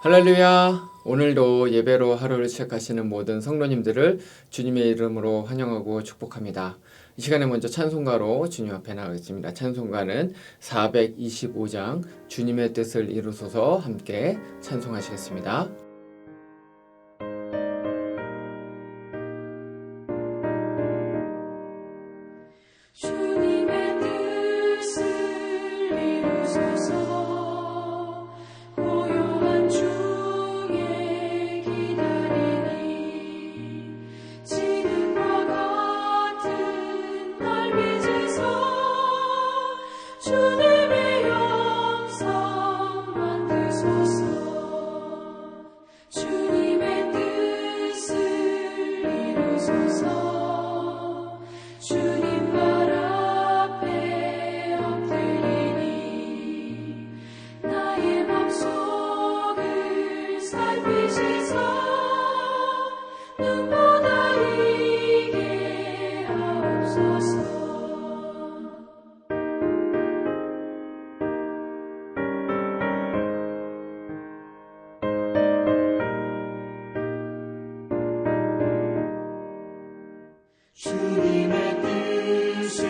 할렐루야! 오늘도 예배로 하루를 시작하시는 모든 성도님들을 주님의 이름으로 환영하고 축복합니다. 이 시간에 먼저 찬송가로 주님 앞에 나가겠습니다. 찬송가는 425장 주님의 뜻을 이루소서 함께 찬송하시겠습니다. 주님의 뜻을 이루소서. 고요한 중에 기다리니 지금과 같은 날 빚으소. 주님의 영성 만드소서. 주님의 뜻을 이루소서. 주님 발 앞에 엎드리니 나의 맘속을 살피시소. 눈보다 이게 하옵소서. 주님의 뜻을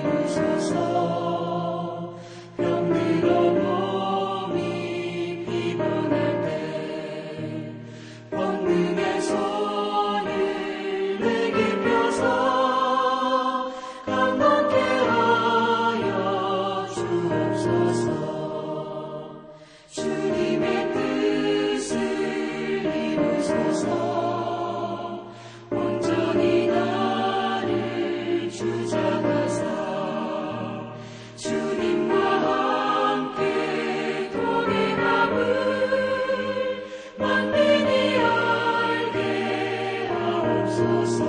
이루소서. 병들어 몸이 피곤할 때 권능의 손을 내게 펴서 강건케 하여 주옵소서. 주님의 뜻을 이루소서. 온전히 나를 주장하사 주님과 함께 동행함을 만민이 알게 하옵소서.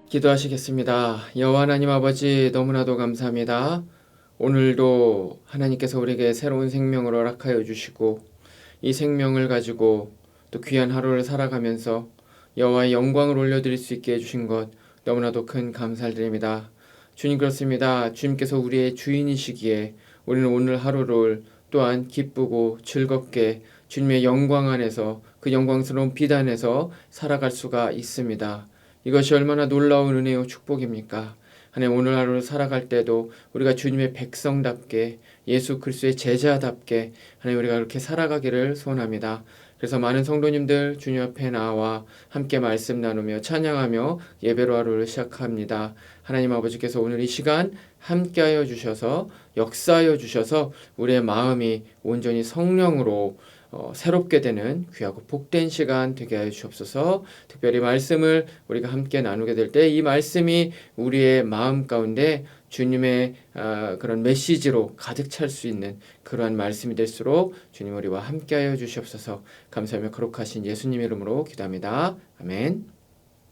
기도하시겠습니다. 여호와 하나님 아버지, 너무나도 감사합니다. 오늘도 하나님께서 우리에게 새로운 생명을 허락하여 주시고 이 생명을 가지고 또 귀한 하루를 살아가면서 여호와의 영광을 올려드릴 수 있게 해주신 것 너무나도 큰 감사를 드립니다. 주님, 그렇습니다. 주님께서 우리의 주인이시기에 우리는 오늘 하루를 또한 기쁘고 즐겁게 주님의 영광 안에서 그 영광스러운 빛 안에서 살아갈 수가 있습니다. 이것이 얼마나 놀라운 은혜요 축복입니까? 하나님, 오늘 하루를 살아갈 때도 우리가 주님의 백성답게 예수 그리스도의 제자답게 하나님 우리가 그렇게 살아가기를 소원합니다. 그래서 많은 성도님들 주님 앞에 나와 함께 말씀 나누며 찬양하며 예배로 하루를 시작합니다. 하나님 아버지께서 오늘 이 시간 함께하여 주셔서 역사하여 주셔서 우리의 마음이 온전히 성령으로 새롭게 되는 귀하고 복된 시간 되게 하여 주옵소서. 특별히 말씀을 우리가 함께 나누게 될 때 이 말씀이 우리의 마음 가운데 주님의 그런 메시지로 가득 찰 수 있는 그러한 말씀이 될수록 주님 우리와 함께 하여 주시옵소서. 감사하며 거룩하신 예수님 이름으로 기도합니다. 아멘.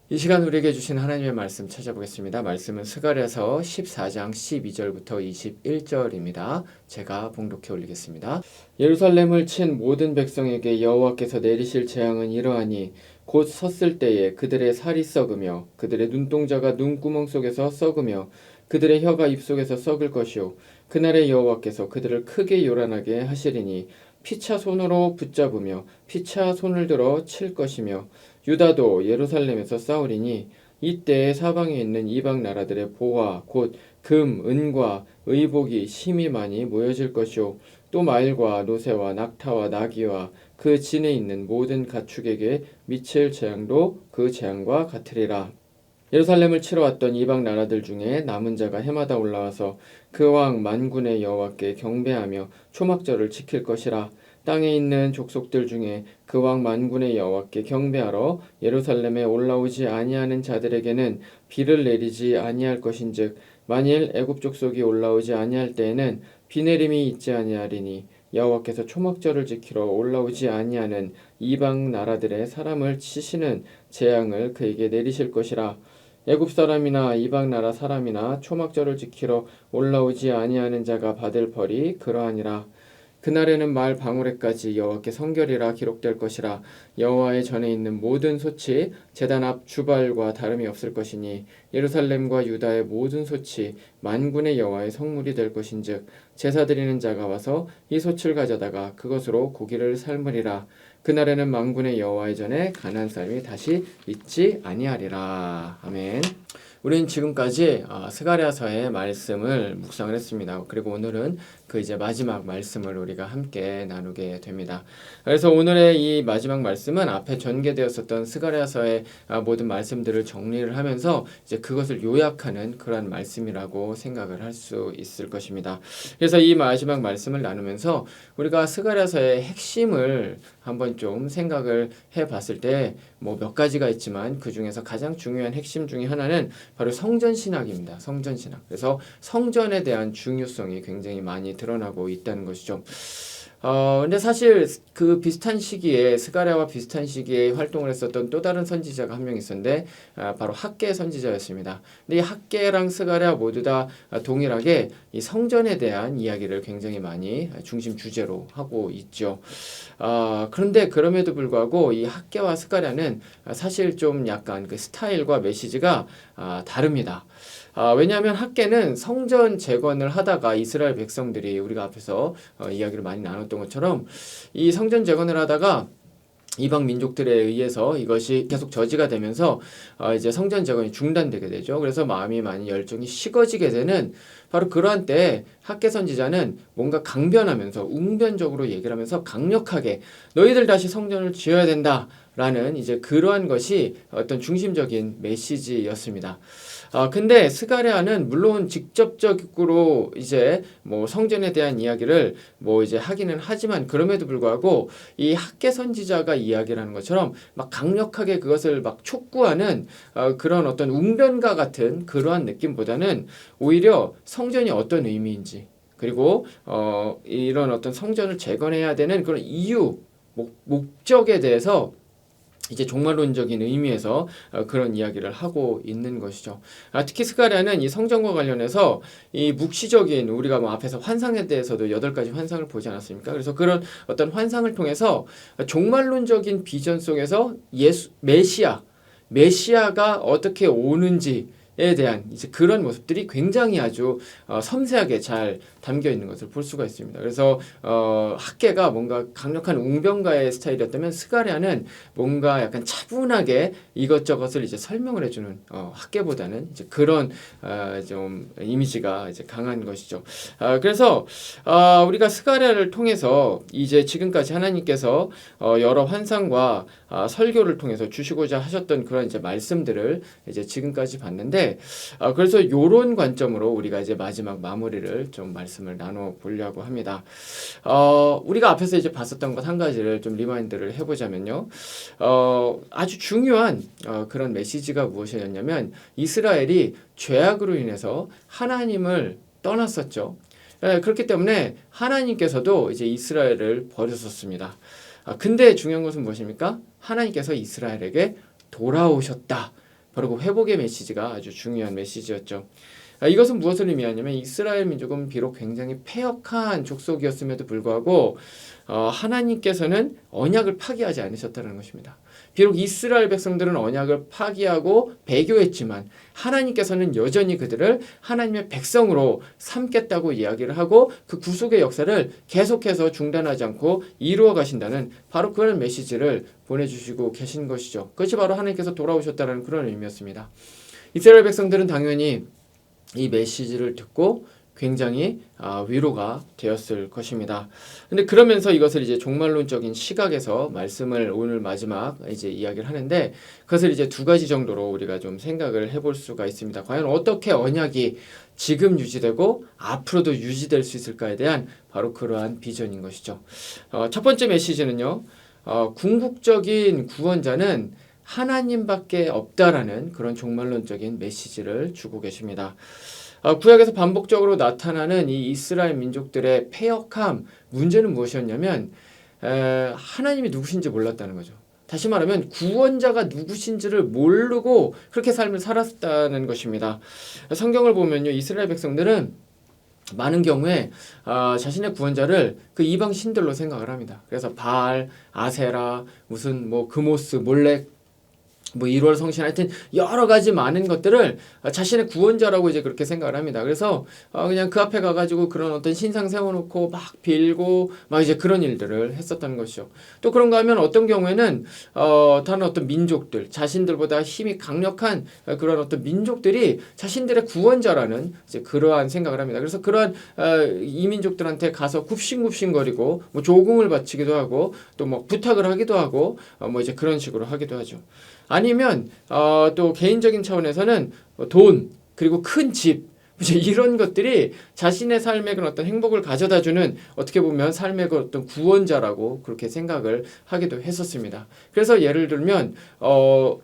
이 시간 우리에게 주신 하나님의 말씀 찾아보겠습니다. 말씀은 스가랴서 14장 12절부터 21절입니다. 제가 봉독해 올리겠습니다. 예루살렘을 친 모든 백성에게 여호와께서 내리실 재앙은 이러하니 곧 섰을 때에 그들의 살이 썩으며 그들의 눈동자가 눈구멍 속에서 썩으며 그들의 혀가 입속에서 썩을 것이요 그날에 여호와께서 그들을 크게 요란하게 하시리니 피차 손으로 붙잡으며 피차 손을 들어 칠 것이며 유다도 예루살렘에서 싸우리니 이때에 사방에 있는 이방 나라들의 보화 곧 금, 은과 의복이 심히 많이 모여질 것이요 또 말과 노새와 낙타와 나귀와 그 진에 있는 모든 가축에게 미칠 재앙도 그 재앙과 같으리라. 예루살렘을 치러 왔던 이방 나라들 중에 남은 자가 해마다 올라와서 그 왕 만군의 여호와께 경배하며 초막절을 지킬 것이라. 땅에 있는 족속들 중에 그 왕 만군의 여호와께 경배하러 예루살렘에 올라오지 아니하는 자들에게는 비를 내리지 아니할 것인즉 만일 애굽 족속이 올라오지 아니할 때에는 비 내림이 있지 아니하리니 여호와께서 초막절을 지키러 올라오지 아니하는 이방 나라들의 사람을 치시는 재앙을 그에게 내리실 것이라. 애굽 사람이나 이방 나라 사람이나 초막절을 지키러 올라오지 아니하는 자가 받을 벌이 그러하니라. 그날에는 말 방울에까지 여호와께 성결이라 기록될 것이라. 여호와의 전에 있는 모든 솥이 제단 앞 주발과 다름이 없을 것이니 예루살렘과 유다의 모든 솥이 만군의 여호와의 성물이 될 것인즉 제사 드리는 자가 와서 이 솥을 가져다가 그것으로 고기를 삶으리라. 그날에는 만군의 여호와의 전에 가나안 사람이 다시 있지 아니하리라. 아멘. 우리는 지금까지 스가랴서의 말씀을 묵상을 했습니다. 그리고 오늘은 그 이제 마지막 말씀을 우리가 함께 나누게 됩니다. 그래서 오늘의 이 마지막 말씀은 앞에 전개되었었던 스가랴서의 모든 말씀들을 정리를 하면서 이제 그것을 요약하는 그러한 말씀이라고 생각을 할 수 있을 것입니다. 그래서 이 마지막 말씀을 나누면서 우리가 스가랴서의 핵심을 한번 좀 생각을 해봤을 때 뭐 몇 가지가 있지만 그 중에서 가장 중요한 핵심 중에 하나는 바로 성전 신학입니다. 성전 신학. 그래서 성전에 대한 중요성이 굉장히 많이 드러나고 있다는 것이죠. 근데 사실 그 비슷한 시기에 스가랴와 비슷한 시기에 활동을 했었던 또 다른 선지자가 한 명 있었는데 바로 학개 선지자였습니다. 근데 이 학개랑 스가랴 모두 다 동일하게 이 성전에 대한 이야기를 굉장히 많이 중심 주제로 하고 있죠. 그런데 그럼에도 불구하고 이 학개와 스가랴는 사실 좀 약간 그 스타일과 메시지가 다릅니다. 왜냐하면 학개는 성전 재건을 하다가 이스라엘 백성들이 우리가 앞에서 이야기를 많이 나눴던 것처럼 이 성전 재건을 하다가 이방 민족들에 의해서 이것이 계속 저지가 되면서 이제 성전 재건이 중단되게 되죠. 그래서 마음이 많이 열정이 식어지게 되는 바로 그러한 때에 학개 선지자는 뭔가 강변하면서 웅변적으로 얘기를 하면서 강력하게 너희들 다시 성전을 지어야 된다라는 이제 그러한 것이 어떤 중심적인 메시지였습니다. 근데 스가랴는 물론 직접적으로 이제 뭐 성전에 대한 이야기를 뭐 이제 하기는 하지만 그럼에도 불구하고 이 학개 선지자가 이야기를 하는 것처럼 막 강력하게 그것을 막 촉구하는 그런 어떤 웅변과 같은 그러한 느낌보다는 오히려 성전이 어떤 의미인지 그리고 이런 어떤 성전을 재건해야 되는 그런 이유, 목적에 대해서 이제 종말론적인 의미에서 그런 이야기를 하고 있는 것이죠. 특히 스가랴는 이 성전과 관련해서 이 묵시적인 우리가 뭐 앞에서 환상에 대해서도 8가지 환상을 보지 않았습니까? 그래서 그런 어떤 환상을 통해서 종말론적인 비전 속에서 메시아가 어떻게 오는지 에 대한 이제 그런 모습들이 굉장히 아주 섬세하게 잘 담겨 있는 것을 볼 수가 있습니다. 그래서 학개가 뭔가 강력한 웅변가의 스타일이었다면 스가랴는 뭔가 약간 차분하게 이것저것을 이제 설명을 해주는 학개보다는 이제 그런 좀 이미지가 이제 강한 것이죠. 그래서 우리가 스가랴를 통해서 이제 지금까지 하나님께서 여러 환상과 설교를 통해서 주시고자 하셨던 그런 이제 말씀들을 이제 지금까지 봤는데. 그래서 이런 관점으로 우리가 이제 마지막 마무리를 좀 말씀을 나눠 보려고 합니다. 우리가 앞에서 이제 봤었던 것 한 가지를 좀 리마인드를 해보자면요. 아주 중요한 그런 메시지가 무엇이었냐면 이스라엘이 죄악으로 인해서 하나님을 떠났었죠. 그렇기 때문에 하나님께서도 이제 이스라엘을 버렸었습니다. 근데 중요한 것은 무엇입니까? 하나님께서 이스라엘에게 돌아오셨다. 바로 그 회복의 메시지가 아주 중요한 메시지였죠. 이것은 무엇을 의미하냐면 이스라엘 민족은 비록 굉장히 패역한 족속이었음에도 불구하고 하나님께서는 언약을 파기하지 않으셨다는 것입니다. 비록 이스라엘 백성들은 언약을 파기하고 배교했지만 하나님께서는 여전히 그들을 하나님의 백성으로 삼겠다고 이야기를 하고 그 구속의 역사를 계속해서 중단하지 않고 이루어 가신다는 바로 그런 메시지를 보내주시고 계신 것이죠. 그것이 바로 하나님께서 돌아오셨다는 그런 의미였습니다. 이스라엘 백성들은 당연히 이 메시지를 듣고 굉장히 위로가 되었을 것입니다. 근데 그러면서 이것을 이제 종말론적인 시각에서 말씀을 오늘 마지막 이제 이야기를 하는데 그것을 이제 2가지 정도로 우리가 좀 생각을 해볼 수가 있습니다. 과연 어떻게 언약이 지금 유지되고 앞으로도 유지될 수 있을까에 대한 바로 그러한 비전인 것이죠. 첫 번째 메시지는요. 궁극적인 구원자는 하나님밖에 없다라는 그런 종말론적인 메시지를 주고 계십니다. 구약에서 반복적으로 나타나는 이 이스라엘 민족들의 패역함, 문제는 무엇이었냐면 하나님이 누구신지 몰랐다는 거죠. 다시 말하면 구원자가 누구신지를 모르고 그렇게 삶을 살았다는 것입니다. 성경을 보면요, 이스라엘 백성들은 많은 경우에 자신의 구원자를 그 이방 신들로 생각을 합니다. 그래서 바알, 아세라, 무슨 뭐 그모스, 몰렉, 뭐 1월 성신, 하여튼 여러 가지 많은 것들을 자신의 구원자라고 이제 그렇게 생각을 합니다. 그래서 그냥 그 앞에 가가지고 그런 어떤 신상 세워놓고 막 빌고 막 이제 그런 일들을 했었던 것이죠. 또 그런가 하면 어떤 경우에는 다른 어떤 민족들, 자신들보다 힘이 강력한 그런 어떤 민족들이 자신들의 구원자라는 이제 그러한 생각을 합니다. 그래서 그러한 이 민족들한테 가서 굽신굽신거리고 뭐 조공을 바치기도 하고 또 뭐 부탁을 하기도 하고 뭐 이제 그런 식으로 하기도 하죠. 아니면 또 개인적인 차원에서는 돈 그리고 큰 집 이제 이런 것들이 자신의 삶의 그런 어떤 행복을 가져다주는 어떻게 보면 삶의 그 어떤 구원자라고 그렇게 생각을 하기도 했었습니다. 그래서 예를 들면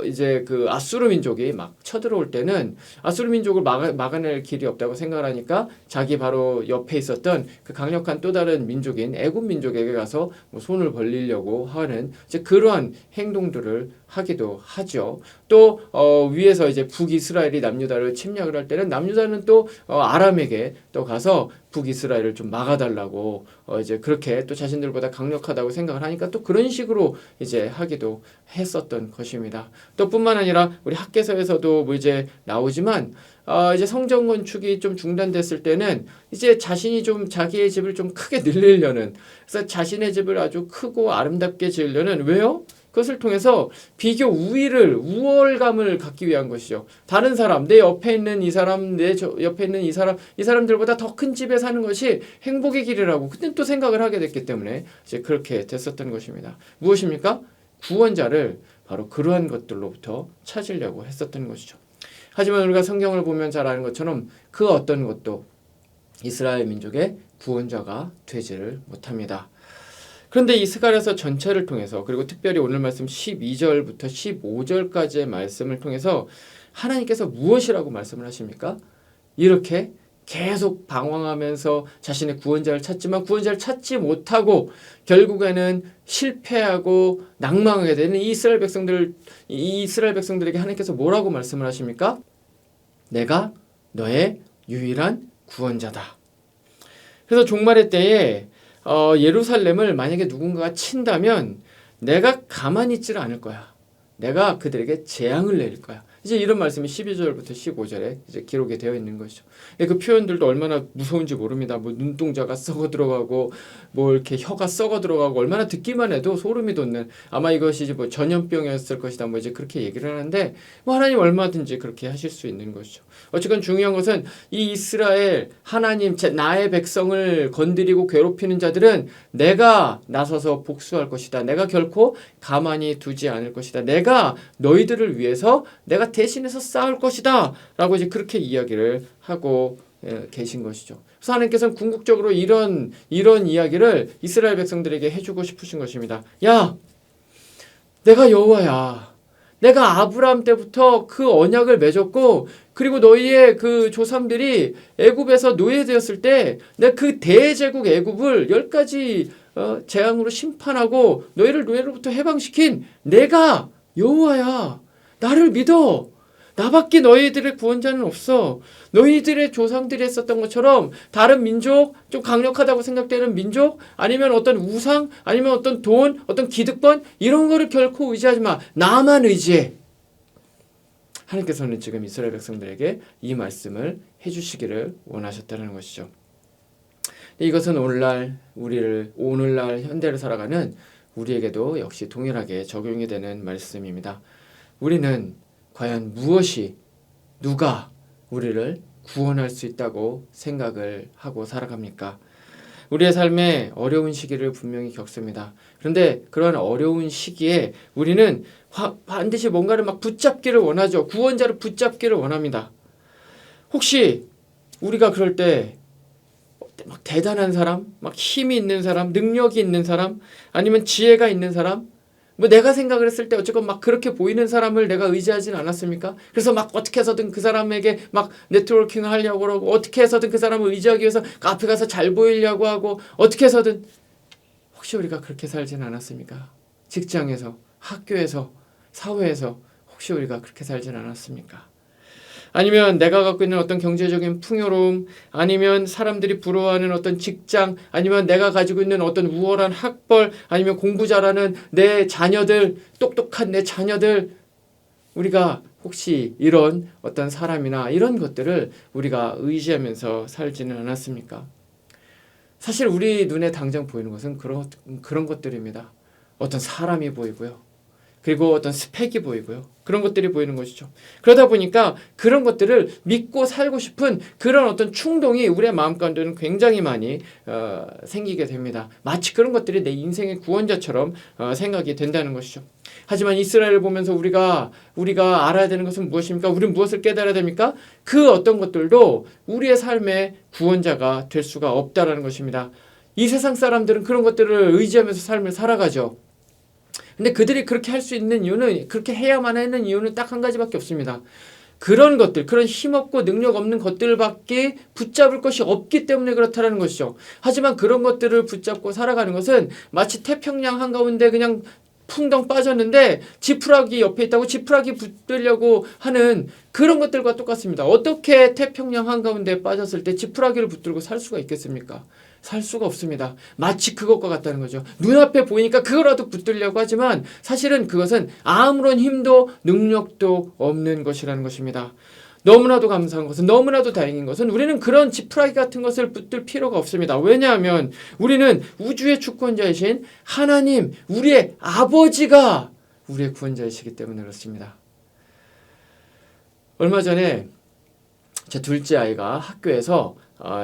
이제 그 아수르 민족이 막 쳐들어올 때는 아수르 민족을 막아낼 길이 없다고 생각을 하니까 자기 바로 옆에 있었던 그 강력한 또 다른 민족인 애굽 민족에게 가서 뭐 손을 벌리려고 하는 이제 그러한 행동들을 하기도 하죠. 또 위에서 이제 북이스라엘이 남유다를 침략을 할 때는 남유다는 또 아람에게 또 가서 북이스라엘을 좀 막아달라고 이제 그렇게 또 자신들보다 강력하다고 생각을 하니까 또 그런 식으로 이제 하기도 했었던 것입니다. 또 뿐만 아니라 우리 학개서에서도 뭐 이제 나오지만 이제 성전 건축이 좀 중단됐을 때는 이제 자신이 좀 자기의 집을 좀 크게 늘리려는 그래서 자신의 집을 아주 크고 아름답게 지으려는 왜요? 그것을 통해서 비교 우월감을 갖기 위한 것이죠. 다른 사람, 내 옆에 있는 이 사람, 내 옆에 있는 이 사람들보다 더 큰 집에 사는 것이 행복의 길이라고 그때 또 생각을 하게 됐기 때문에 이제 그렇게 됐었던 것입니다. 무엇입니까? 구원자를 바로 그러한 것들로부터 찾으려고 했었던 것이죠. 하지만 우리가 성경을 보면 잘 아는 것처럼 그 어떤 것도 이스라엘 민족의 구원자가 되지를 못합니다. 그런데 이 스가랴서 전체를 통해서 그리고 특별히 오늘 말씀 12절부터 15절까지의 말씀을 통해서 하나님께서 무엇이라고 말씀을 하십니까? 이렇게 계속 방황하면서 자신의 구원자를 찾지만 구원자를 찾지 못하고 결국에는 실패하고 낭망하게 되는 이 이스라엘 백성들에게 하나님께서 뭐라고 말씀을 하십니까? 내가 너의 유일한 구원자다. 그래서 종말의 때에 예루살렘을 만약에 누군가가 친다면 내가 가만히 있지를 않을 거야. 내가 그들에게 재앙을 내릴 거야. 이제 이런 말씀이 12절부터 15절에 이제 기록이 되어 있는 것이죠. 그 표현들도 얼마나 무서운지 모릅니다. 뭐 눈동자가 썩어 들어가고 뭐 이렇게 혀가 썩어 들어가고 얼마나 듣기만 해도 소름이 돋는 아마 이것이 뭐 전염병이었을 것이다. 뭐 이제 그렇게 얘기를 하는데 뭐 하나님 얼마든지 그렇게 하실 수 있는 것이죠. 어쨌건 중요한 것은 이 이스라엘 하나님 나의 백성을 건드리고 괴롭히는 자들은 내가 나서서 복수할 것이다. 내가 결코 가만히 두지 않을 것이다. 내가 너희들을 위해서 내가 대신해서 싸울 것이다 라고 이제 그렇게 이야기를 하고 계신 것이죠. 그래서 하나님께서는 궁극적으로 이런 이야기를 이스라엘 백성들에게 해주고 싶으신 것입니다. 야, 내가 여호와야. 내가 아브라함 때부터 그 언약을 맺었고 그리고 너희의 그 조상들이 애굽에서 노예되었을 때 내가 그 대제국 애굽을 10가지 재앙으로 심판하고 너희를 노예로부터 해방시킨 내가 여호와야. 나를 믿어. 나밖에 너희들의 구원자는 없어. 너희들의 조상들이 했었던 것처럼 다른 민족, 좀 강력하다고 생각되는 민족, 아니면 어떤 우상, 아니면 어떤 돈, 어떤 기득권 이런 거를 결코 의지하지 마. 나만 의지해. 하나님께서는 지금 이스라엘 백성들에게 이 말씀을 해주시기를 원하셨다는 것이죠. 이것은 오늘날 현대를 살아가는 우리에게도 역시 동일하게 적용이 되는 말씀입니다. 우리는 과연 누가 우리를 구원할 수 있다고 생각을 하고 살아갑니까? 우리의 삶에 어려운 시기를 분명히 겪습니다. 그런데 그런 어려운 시기에 우리는 반드시 뭔가를 막 붙잡기를 원하죠. 구원자를 붙잡기를 원합니다. 혹시 우리가 그럴 때 막 대단한 사람, 막 힘이 있는 사람, 능력이 있는 사람, 아니면 지혜가 있는 사람, 뭐 내가 생각을 했을 때 어쨌건 막 그렇게 보이는 사람을 내가 의지하진 않았습니까? 그래서 막 어떻게 해서든 그 사람에게 막 네트워킹을 하려고 그러고 어떻게 해서든 그 사람을 의지하기 위해서 카페 가서 잘 보이려고 하고 어떻게 해서든 혹시 우리가 그렇게 살진 않았습니까? 직장에서, 학교에서, 사회에서 혹시 우리가 그렇게 살진 않았습니까? 아니면 내가 갖고 있는 어떤 경제적인 풍요로움, 아니면 사람들이 부러워하는 어떤 직장, 아니면 내가 가지고 있는 어떤 우월한 학벌, 아니면 공부 잘하는 내 자녀들, 똑똑한 내 자녀들, 우리가 혹시 이런 어떤 사람이나 이런 것들을 우리가 의지하면서 살지는 않았습니까? 사실 우리 눈에 당장 보이는 것은 그런 것들입니다. 어떤 사람이 보이고요. 그리고 어떤 스펙이 보이고요. 그런 것들이 보이는 것이죠. 그러다 보니까 그런 것들을 믿고 살고 싶은 그런 어떤 충동이 우리의 마음 가운데는 굉장히 많이 생기게 됩니다. 마치 그런 것들이 내 인생의 구원자처럼 생각이 된다는 것이죠. 하지만 이스라엘을 보면서 우리가 알아야 되는 것은 무엇입니까? 우리는 무엇을 깨달아야 됩니까? 그 어떤 것들도 우리의 삶의 구원자가 될 수가 없다라는 것입니다. 이 세상 사람들은 그런 것들을 의지하면서 삶을 살아가죠. 근데 그들이 그렇게 할 수 있는 이유는, 그렇게 해야만 하는 이유는 딱 한 가지밖에 없습니다. 그런 것들, 그런 힘없고 능력 없는 것들밖에 붙잡을 것이 없기 때문에 그렇다는 것이죠. 하지만 그런 것들을 붙잡고 살아가는 것은 마치 태평양 한가운데 그냥 풍덩 빠졌는데 지푸라기 옆에 있다고 지푸라기 붙들려고 하는 그런 것들과 똑같습니다. 어떻게 태평양 한가운데 빠졌을 때 지푸라기를 붙들고 살 수가 있겠습니까? 살 수가 없습니다. 마치 그것과 같다는 거죠. 눈앞에 보이니까 그거라도 붙들려고 하지만 사실은 그것은 아무런 힘도 능력도 없는 것이라는 것입니다. 너무나도 감사한 것은, 너무나도 다행인 것은 우리는 그런 지푸라기 같은 것을 붙들 필요가 없습니다. 왜냐하면 우리는 우주의 주권자이신 하나님, 우리의 아버지가 우리의 구원자이시기 때문에 그렇습니다. 얼마 전에 제 둘째 아이가 학교에서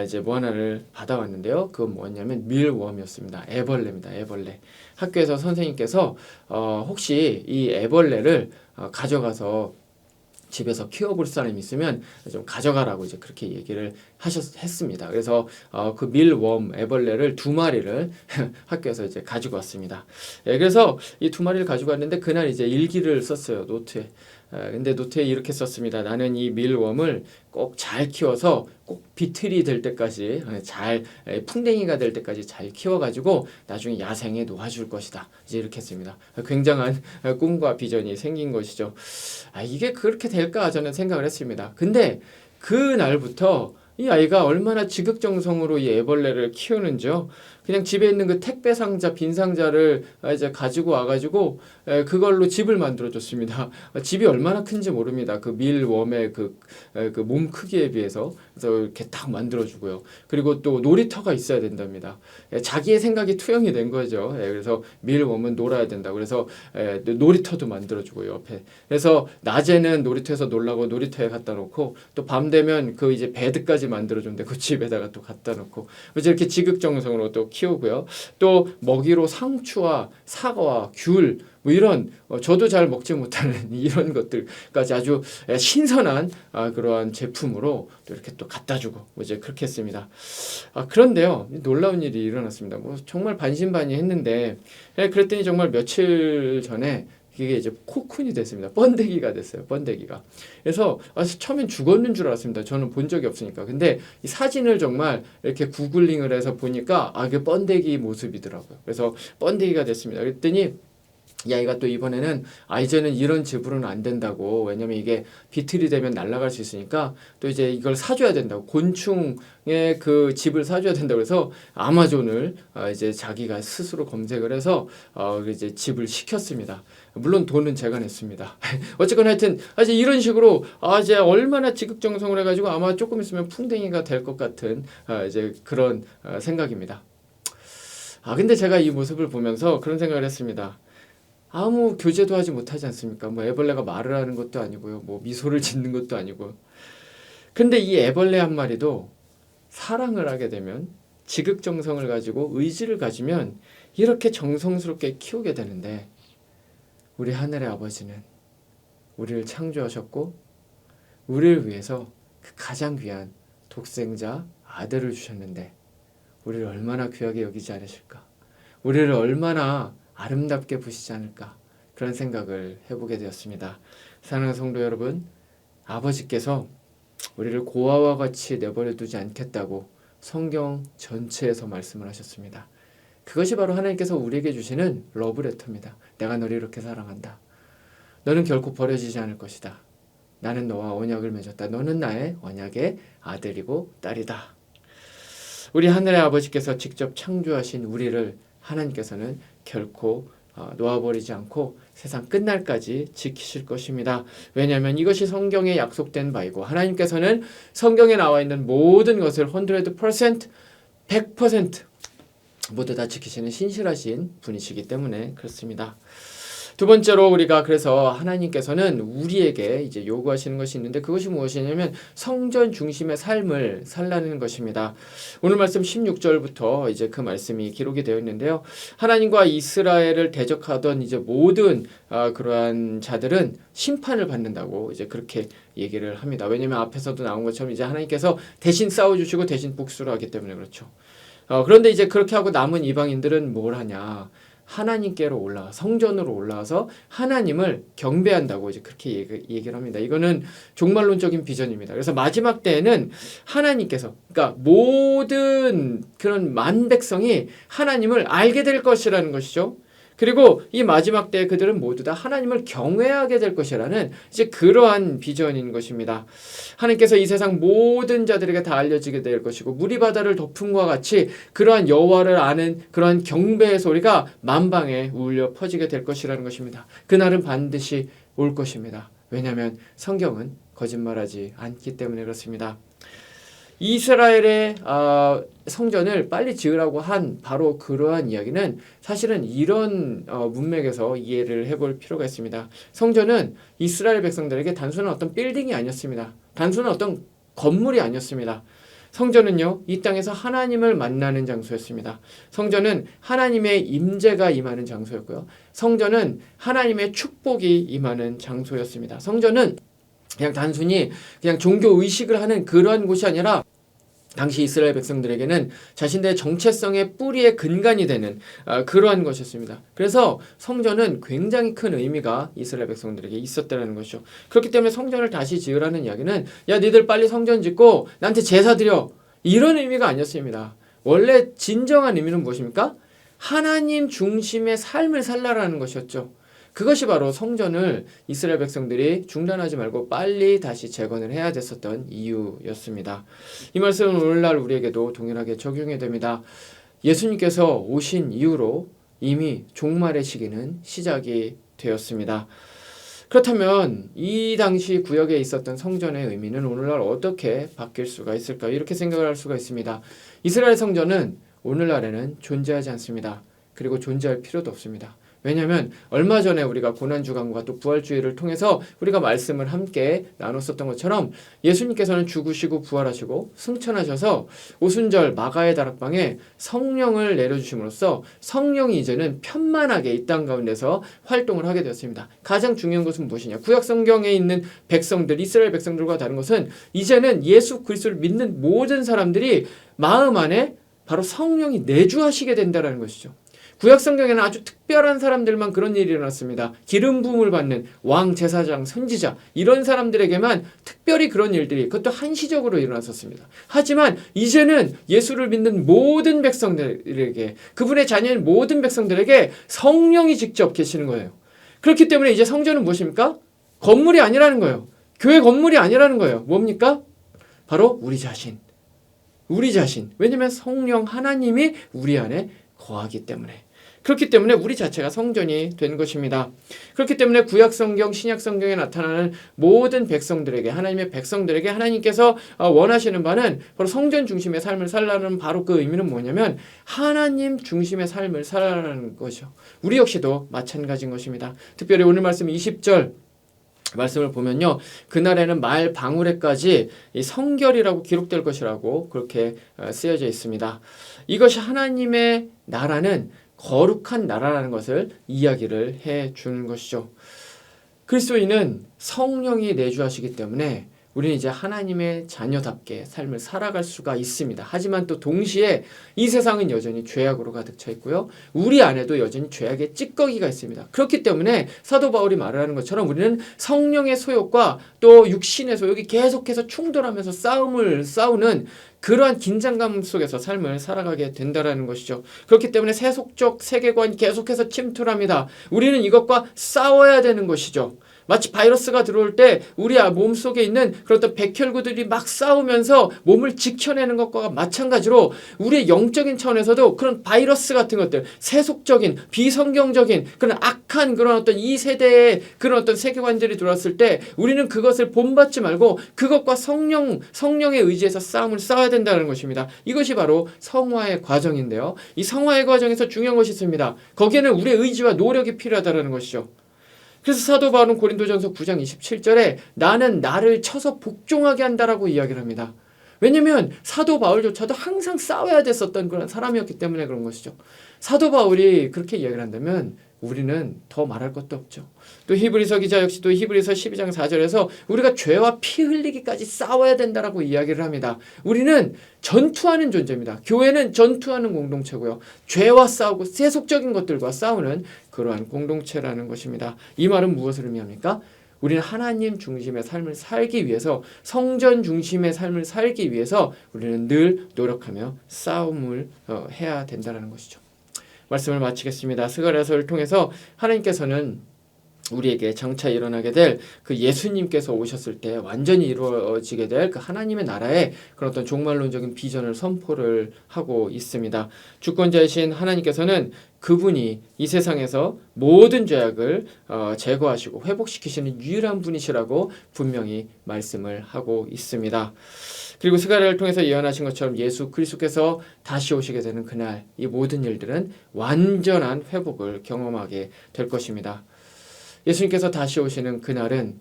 이제 뭐 하나를 받아왔는데요. 그건 뭐냐면 밀웜이었습니다. 애벌레입니다. 애벌레. 학교에서 선생님께서 혹시 이 애벌레를 가져가서 집에서 키워볼 사람이 있으면 좀 가져가라고 이제 그렇게 얘기를 했습니다. 그래서 그 밀웜 애벌레를 2마리를 학교에서 이제 가지고 왔습니다. 예, 그래서 이 2마리를 가지고 왔는데 그날 이제 일기를 썼어요. 노트에. 근데 노트에 이렇게 썼습니다. 나는 이 밀웜을 꼭 잘 키워서 꼭 비틀이 될 때까지 풍뎅이가 될 때까지 잘 키워가지고 나중에 야생에 놓아줄 것이다. 이제 이렇게 했습니다. 굉장한 꿈과 비전이 생긴 것이죠. 이게 그렇게 될까 저는 생각을 했습니다. 근데 그 날부터 이 아이가 얼마나 지극정성으로 이 애벌레를 키우는지요. 그냥 집에 있는 그 택배 상자, 빈 상자를 이제 가지고 와가지고 그걸로 집을 만들어줬습니다. 집이 얼마나 큰지 모릅니다. 그 밀웜의 그 몸 크기에 비해서. 그래서 이렇게 딱 만들어주고요. 그리고 또 놀이터가 있어야 된답니다. 자기의 생각이 투영이 된 거죠. 그래서 밀웜은 놀아야 된다. 그래서 놀이터도 만들어주고 옆에. 그래서 낮에는 놀이터에서 놀라고 놀이터에 갖다 놓고 또 밤 되면 그 이제 베드까지 만들어준대. 그 집에다가 또 갖다 놓고. 그래서 이렇게 지극정성으로 또 키우고요. 또 먹이로 상추와 사과와 귤 뭐 이런 저도 잘 먹지 못하는 이런 것들까지 아주 신선한 그러한 제품으로 또 이렇게 또 갖다 주고 뭐 이제 그렇게 했습니다. 그런데요, 놀라운 일이 일어났습니다. 뭐 정말 반신반의했는데 그랬더니 정말 며칠 전에 이게 이제 코쿤이 됐습니다. 번데기가 됐어요. 번데기가. 그래서 처음엔 죽었는 줄 알았습니다. 저는 본 적이 없으니까. 근데 이 사진을 정말 이렇게 구글링을 해서 보니까 이게 번데기 모습이더라고요. 그래서 번데기가 됐습니다. 그랬더니 이 아이가 또 이번에는 이제는 이런 집으로는 안 된다고. 왜냐면 이게 비틀이 되면 날아갈 수 있으니까 또 이제 이걸 사줘야 된다고. 곤충의 그 집을 사줘야 된다고 해서 아마존을 이제 자기가 스스로 검색을 해서 이제 집을 시켰습니다. 물론 돈은 제가 냈습니다. 어쨌거나 하여튼 이제 이런 식으로 이제 얼마나 지극정성을 해가지고 아마 조금 있으면 풍뎅이가 될 것 같은 이제 그런 생각입니다. 근데 제가 이 모습을 보면서 그런 생각을 했습니다. 아무 교제도 하지 못하지 않습니까? 뭐 애벌레가 말을 하는 것도 아니고요. 뭐 미소를 짓는 것도 아니고요. 근데 이 애벌레 한 마리도 사랑을 하게 되면 지극정성을 가지고 의지를 가지면 이렇게 정성스럽게 키우게 되는데 우리 하늘의 아버지는 우리를 창조하셨고 우리를 위해서 그 가장 귀한 독생자 아들을 주셨는데 우리를 얼마나 귀하게 여기지 않으실까? 우리를 얼마나 아름답게 보시지 않을까? 그런 생각을 해보게 되었습니다. 사랑하는 성도 여러분, 아버지께서 우리를 고아와 같이 내버려 두지 않겠다고 성경 전체에서 말씀을 하셨습니다. 그것이 바로 하나님께서 우리에게 주시는 러브레터입니다. 내가 너를 이렇게 사랑한다. 너는 결코 버려지지 않을 것이다. 나는 너와 언약을 맺었다. 너는 나의 언약의 아들이고 딸이다. 우리 하늘의 아버지께서 직접 창조하신 우리를 하나님께서는 결코 놓아버리지 않고 세상 끝날까지 지키실 것입니다. 왜냐하면 이것이 성경에 약속된 바이고 하나님께서는 성경에 나와 있는 모든 것을 100%, 100% 모두 다 지키시는 신실하신 분이시기 때문에 그렇습니다. 두 번째로 우리가 그래서 하나님께서는 우리에게 이제 요구하시는 것이 있는데 그것이 무엇이냐면 성전 중심의 삶을 살라는 것입니다. 오늘 말씀 16절부터 이제 그 말씀이 기록이 되어 있는데요. 하나님과 이스라엘을 대적하던 이제 모든 그러한 자들은 심판을 받는다고 이제 그렇게 얘기를 합니다. 왜냐하면 앞에서도 나온 것처럼 이제 하나님께서 대신 싸워주시고 대신 복수를 하기 때문에 그렇죠. 그런데 이제 그렇게 하고 남은 이방인들은 뭘 하냐? 하나님께로 올라와 성전으로 올라와서 하나님을 경배한다고 이제 그렇게 얘기를 합니다. 이거는 종말론적인 비전입니다. 그래서 마지막 때에는 하나님께서 그러니까 모든 그런 만 백성이 하나님을 알게 될 것이라는 것이죠. 그리고 이 마지막 때에 그들은 모두 다 하나님을 경외하게 될 것이라는 이제 그러한 비전인 것입니다. 하나님께서 이 세상 모든 자들에게 다 알려지게 될 것이고 물이 바다를 덮음과 같이 그러한 여호와를 아는 그러한 경배의 소리가 만방에 울려 퍼지게 될 것이라는 것입니다. 그날은 반드시 올 것입니다. 왜냐하면 성경은 거짓말하지 않기 때문에 그렇습니다. 이스라엘의 성전을 빨리 지으라고 한 바로 그러한 이야기는 사실은 이런 문맥에서 이해를 해볼 필요가 있습니다. 성전은 이스라엘 백성들에게 단순한 어떤 빌딩이 아니었습니다. 단순한 어떤 건물이 아니었습니다. 성전은요, 이 땅에서 하나님을 만나는 장소였습니다. 성전은 하나님의 임재가 임하는 장소였고요. 성전은 하나님의 축복이 임하는 장소였습니다. 성전은 그냥 단순히 그냥 종교 의식을 하는 그러한 곳이 아니라 당시 이스라엘 백성들에게는 자신들의 정체성의 뿌리의 근간이 되는 그러한 것이었습니다. 그래서 성전은 굉장히 큰 의미가 이스라엘 백성들에게 있었다는 것이죠. 그렇기 때문에 성전을 다시 지으라는 이야기는 야 니들 빨리 성전 짓고 나한테 제사 드려 이런 의미가 아니었습니다. 원래 진정한 의미는 무엇입니까? 하나님 중심의 삶을 살라라는 것이었죠. 그것이 바로 성전을 이스라엘 백성들이 중단하지 말고 빨리 다시 재건을 해야 됐었던 이유였습니다. 이 말씀은 오늘날 우리에게도 동일하게 적용이 됩니다. 예수님께서 오신 이후로 이미 종말의 시기는 시작이 되었습니다. 그렇다면 이 당시 구역에 있었던 성전의 의미는 오늘날 어떻게 바뀔 수가 있을까요? 이렇게 생각을 할 수가 있습니다. 이스라엘 성전은 오늘날에는 존재하지 않습니다. 그리고 존재할 필요도 없습니다. 왜냐하면 얼마 전에 우리가 고난주간과 또 부활주의를 통해서 우리가 말씀을 함께 나눴었던 것처럼 예수님께서는 죽으시고 부활하시고 승천하셔서 오순절 마가의 다락방에 성령을 내려주심으로써 성령이 이제는 편만하게 이 땅 가운데서 활동을 하게 되었습니다. 가장 중요한 것은 무엇이냐? 구약 성경에 있는 백성들, 이스라엘 백성들과 다른 것은 이제는 예수 그리스도를 믿는 모든 사람들이 마음 안에 바로 성령이 내주하시게 된다는 것이죠. 구약 성경에는 아주 특별한 사람들만 그런 일이 일어났습니다. 기름 부음을 받는 왕, 제사장, 선지자 이런 사람들에게만 특별히 그런 일들이 그것도 한시적으로 일어났었습니다. 하지만 이제는 예수를 믿는 모든 백성들에게 그분의 자녀인 모든 백성들에게 성령이 직접 계시는 거예요. 그렇기 때문에 이제 성전은 무엇입니까? 건물이 아니라는 거예요. 교회 건물이 아니라는 거예요. 뭡니까? 바로 우리 자신. 우리 자신. 왜냐하면 성령 하나님이 우리 안에 거하기 때문에. 그렇기 때문에 우리 자체가 성전이 된 것입니다. 그렇기 때문에 구약 성경, 신약 성경에 나타나는 모든 백성들에게 하나님의 백성들에게 하나님께서 원하시는 바는 바로 성전 중심의 삶을 살라는 바로 그 의미는 뭐냐면 하나님 중심의 삶을 살라는 것이죠. 우리 역시도 마찬가지인 것입니다. 특별히 오늘 말씀 20절 말씀을 보면요. 그날에는 말 방울에까지 이 성결이라고 기록될 것이라고 그렇게 쓰여져 있습니다. 이것이 하나님의 나라는 거룩한 나라라는 것을 이야기를 해 주는 것이죠. 그리스도인은 성령이 내주하시기 때문에 우리는 이제 하나님의 자녀답게 삶을 살아갈 수가 있습니다. 하지만 또 동시에 이 세상은 여전히 죄악으로 가득 차 있고요. 우리 안에도 여전히 죄악의 찌꺼기가 있습니다. 그렇기 때문에 사도 바울이 말을 하는 것처럼 우리는 성령의 소욕과 또 육신의 소욕이 계속해서 충돌하면서 싸우는 그러한 긴장감 속에서 삶을 살아가게 된다는 것이죠. 그렇기 때문에 세속적 세계관이 계속해서 침투합니다. 우리는 이것과 싸워야 되는 것이죠. 마치 바이러스가 들어올 때 우리 몸속에 있는 그런 어떤 백혈구들이 막 싸우면서 몸을 지켜내는 것과 마찬가지로 우리의 영적인 차원에서도 그런 바이러스 같은 것들, 세속적인, 비성경적인 그런 악한 그런 어떤 이 세대의 그런 어떤 세계관들이 들어왔을 때 우리는 그것을 본받지 말고 그것과 성령의 의지에서 싸움을 싸워야 된다는 것입니다. 이것이 바로 성화의 과정인데요. 이 성화의 과정에서 중요한 것이 있습니다. 거기에는 우리의 의지와 노력이 필요하다는 것이죠. 그래서 사도 바울은 고린도전서 9장 27절에 나는 나를 쳐서 복종하게 한다라고 이야기를 합니다. 왜냐하면 사도 바울조차도 항상 싸워야 됐었던 그런 사람이었기 때문에 그런 것이죠. 사도 바울이 그렇게 이야기를 한다면 우리는 더 말할 것도 없죠. 또 히브리서 기자 역시 또 히브리서 12장 4절에서 우리가 죄와 피 흘리기까지 싸워야 된다라고 이야기를 합니다. 우리는 전투하는 존재입니다. 교회는 전투하는 공동체고요. 죄와 싸우고 세속적인 것들과 싸우는 그러한 공동체라는 것입니다. 이 말은 무엇을 의미합니까? 우리는 하나님 중심의 삶을 살기 위해서 성전 중심의 삶을 살기 위해서 우리는 늘 노력하며 싸움을 해야 된다는 것이죠. 말씀을 마치겠습니다. 스가랴서를 통해서 하나님께서는 우리에게 장차 일어나게 될 그 예수님께서 오셨을 때 완전히 이루어지게 될 그 하나님의 나라의 그런 어떤 종말론적인 비전을 선포를 하고 있습니다. 주권자이신 하나님께서는 그분이 이 세상에서 모든 죄악을 제거하시고 회복시키시는 유일한 분이시라고 분명히 말씀을 하고 있습니다. 그리고 스가랴를 통해서 예언하신 것처럼 예수 그리스도께서 다시 오시게 되는 그날 이 모든 일들은 완전한 회복을 경험하게 될 것입니다. 예수님께서 다시 오시는 그날은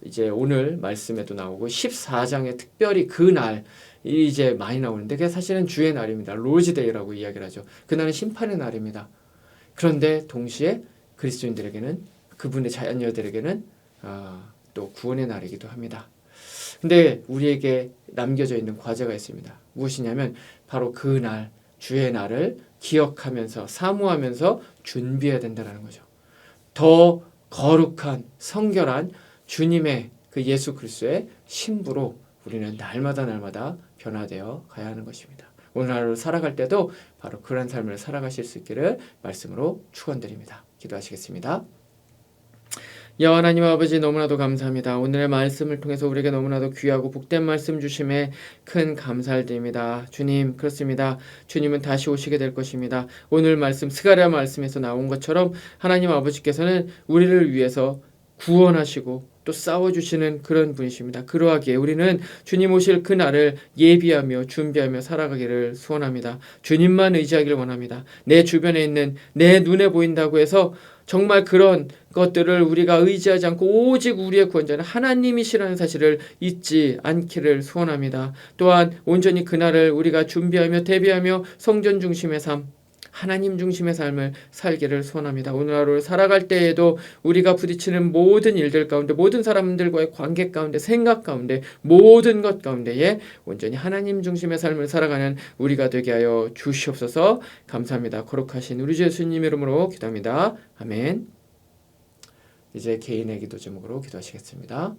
이제 오늘 말씀에도 나오고 14장에 특별히 그날 이제 많이 나오는데 그게 사실은 주의 날입니다. 로즈데이라고 이야기를 하죠. 그날은 심판의 날입니다. 그런데 동시에 그리스도인들에게는 그분의 자녀들에게는 또 구원의 날이기도 합니다. 근데 우리에게 남겨져 있는 과제가 있습니다. 무엇이냐면 바로 그날 주의 날을 기억하면서 사모하면서 준비해야 된다는 거죠. 더 거룩한 성결한 주님의 그 예수 그리스도의 신부로 우리는 날마다 변화되어 가야 하는 것입니다. 오늘 하루 살아갈 때도 바로 그런 삶을 살아가실 수 있기를 말씀으로 축원드립니다. 기도하시겠습니다. 여호와 하나님 아버지 너무나도 감사합니다. 오늘의 말씀을 통해서 우리에게 너무나도 귀하고 복된 말씀 주심에 큰 감사를 드립니다. 주님 그렇습니다. 주님은 다시 오시게 될 것입니다. 오늘 말씀 스가랴 말씀에서 나온 것처럼 하나님 아버지께서는 우리를 위해서 구원하시고 또 싸워주시는 그런 분이십니다. 그러하기에 우리는 주님 오실 그날을 예비하며 준비하며 살아가기를 소원합니다. 주님만 의지하기를 원합니다. 내 주변에 있는 내 눈에 보인다고 해서 정말 그런 것들을 우리가 의지하지 않고 오직 우리의 구원자는 하나님이시라는 사실을 잊지 않기를 소원합니다. 또한 온전히 그날을 우리가 준비하며 대비하며 성전 중심의 삶, 하나님 중심의 삶을 살기를 소원합니다. 오늘 하루를 살아갈 때에도 우리가 부딪히는 모든 일들 가운데 모든 사람들과의 관계 가운데 생각 가운데 모든 것 가운데에 온전히 하나님 중심의 삶을 살아가는 우리가 되게 하여 주시옵소서. 감사합니다. 거룩하신 우리 주 예수님 이름으로 기도합니다. 아멘. 이제 개인의 기도 제목으로 기도하시겠습니다.